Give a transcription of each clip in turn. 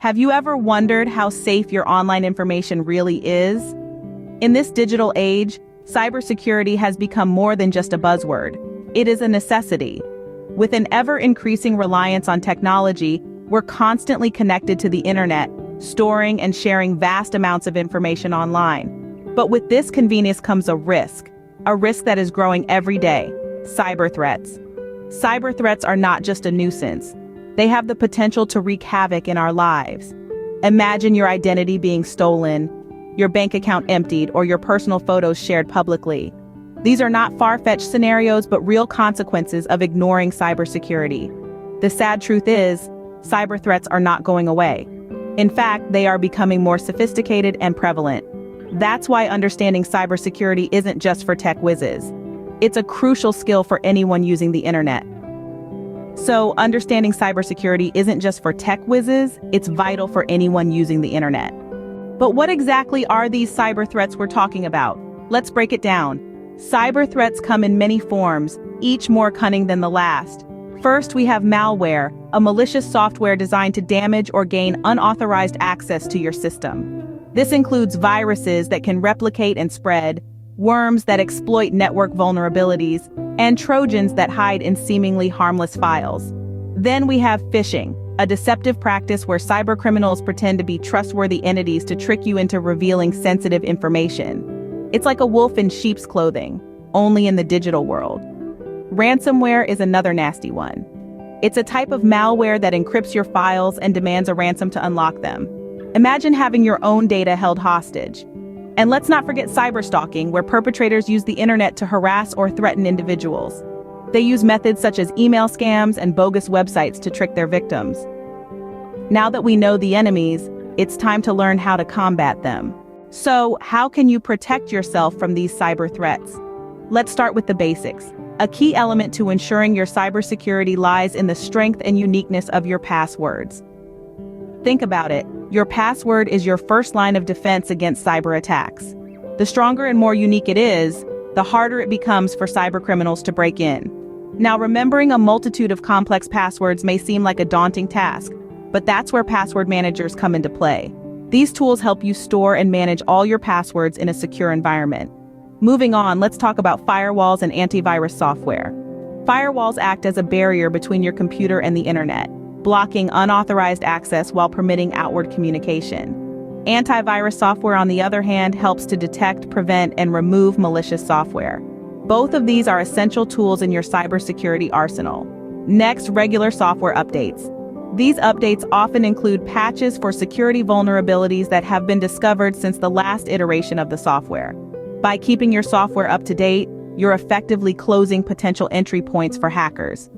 Have you ever wondered how safe your online information really is? In this digital age, cybersecurity has become more than just a buzzword. It is a necessity. With an ever-increasing reliance on technology, we're constantly connected to the internet, storing and sharing vast amounts of information online. But with this convenience comes a risk that is growing every day: cyber threats. Cyber threats are not just a nuisance. They have the potential to wreak havoc in our lives. Imagine your identity being stolen, your bank account emptied, or your personal photos shared publicly. These are not far-fetched scenarios, but real consequences of ignoring cybersecurity. The sad truth is, cyber threats are not going away. In fact, they are becoming more sophisticated and prevalent. That's why understanding cybersecurity isn't just for tech whizzes. It's a crucial skill for anyone using the internet. So, understanding cybersecurity isn't just for tech whizzes, it's vital for anyone using the internet. But what exactly are these cyber threats we're talking about? Let's break it down. Cyber threats come in many forms, each more cunning than the last. First, we have malware, a malicious software designed to damage or gain unauthorized access to your system. This includes viruses that can replicate and spread, worms that exploit network vulnerabilities, and Trojans that hide in seemingly harmless files. Then we have phishing, a deceptive practice where cybercriminals pretend to be trustworthy entities to trick you into revealing sensitive information. It's like a wolf in sheep's clothing, only in the digital world. Ransomware is another nasty one. It's a type of malware that encrypts your files and demands a ransom to unlock them. Imagine having your own data held hostage. And let's not forget cyberstalking, where perpetrators use the internet to harass or threaten individuals. They use methods such as email scams and bogus websites to trick their victims. Now that we know the enemies, it's time to learn how to combat them. So, how can you protect yourself from these cyber threats? Let's start with the basics. A key element to ensuring your cybersecurity lies in the strength and uniqueness of your passwords. Think about it. Your password is your first line of defense against cyber attacks. The stronger and more unique it is, the harder it becomes for cybercriminals to break in. Now, remembering a multitude of complex passwords may seem like a daunting task, but that's where password managers come into play. These tools help you store and manage all your passwords in a secure environment. Moving on, let's talk about firewalls and antivirus software. Firewalls act as a barrier between your computer and the internet, blocking unauthorized access while permitting outward communication. Antivirus software, on the other hand, helps to detect, prevent, and remove malicious software. Both of these are essential tools in your cybersecurity arsenal. Next, regular software updates. These updates often include patches for security vulnerabilities that have been discovered since the last iteration of the software. By keeping your software up to date, you're effectively closing potential entry points for hackers.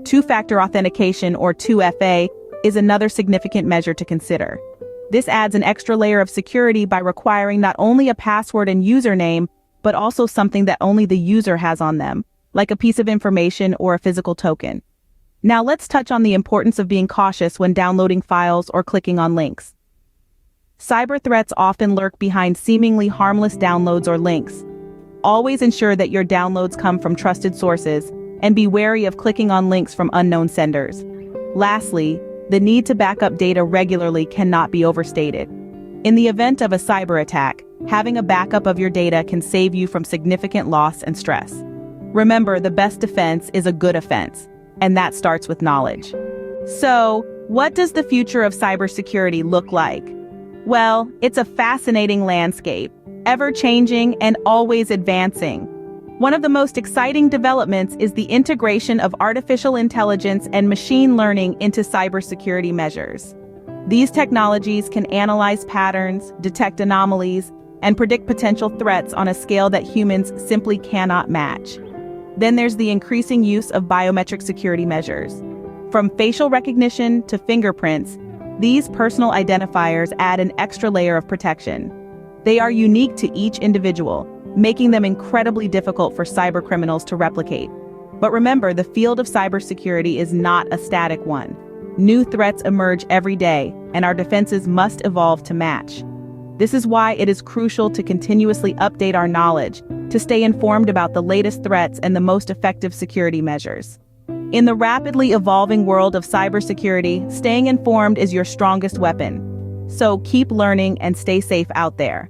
Two-factor authentication, or 2FA, is another significant measure to consider. This adds an extra layer of security by requiring not only a password and username, but also something that only the user has on them, like a piece of information or a physical token. Now let's touch on the importance of being cautious when downloading files or clicking on links. Cyber threats often lurk behind seemingly harmless downloads or links. Always ensure that your downloads come from trusted sources, and be wary of clicking on links from unknown senders. Lastly, the need to back up data regularly cannot be overstated. In the event of a cyber attack, having a backup of your data can save you from significant loss and stress. Remember, the best defense is a good offense, and that starts with knowledge. So, what does the future of cybersecurity look like? Well, it's a fascinating landscape, ever-changing and always advancing. One of the most exciting developments is the integration of artificial intelligence and machine learning into cybersecurity measures. These technologies can analyze patterns, detect anomalies, and predict potential threats on a scale that humans simply cannot match. Then there's the increasing use of biometric security measures. From facial recognition to fingerprints, these personal identifiers add an extra layer of protection. They are unique to each individual, making them incredibly difficult for cybercriminals to replicate. But remember, the field of cybersecurity is not a static one. New threats emerge every day, and our defenses must evolve to match. This is why it is crucial to continuously update our knowledge, to stay informed about the latest threats and the most effective security measures. In the rapidly evolving world of cybersecurity, staying informed is your strongest weapon. So keep learning and stay safe out there.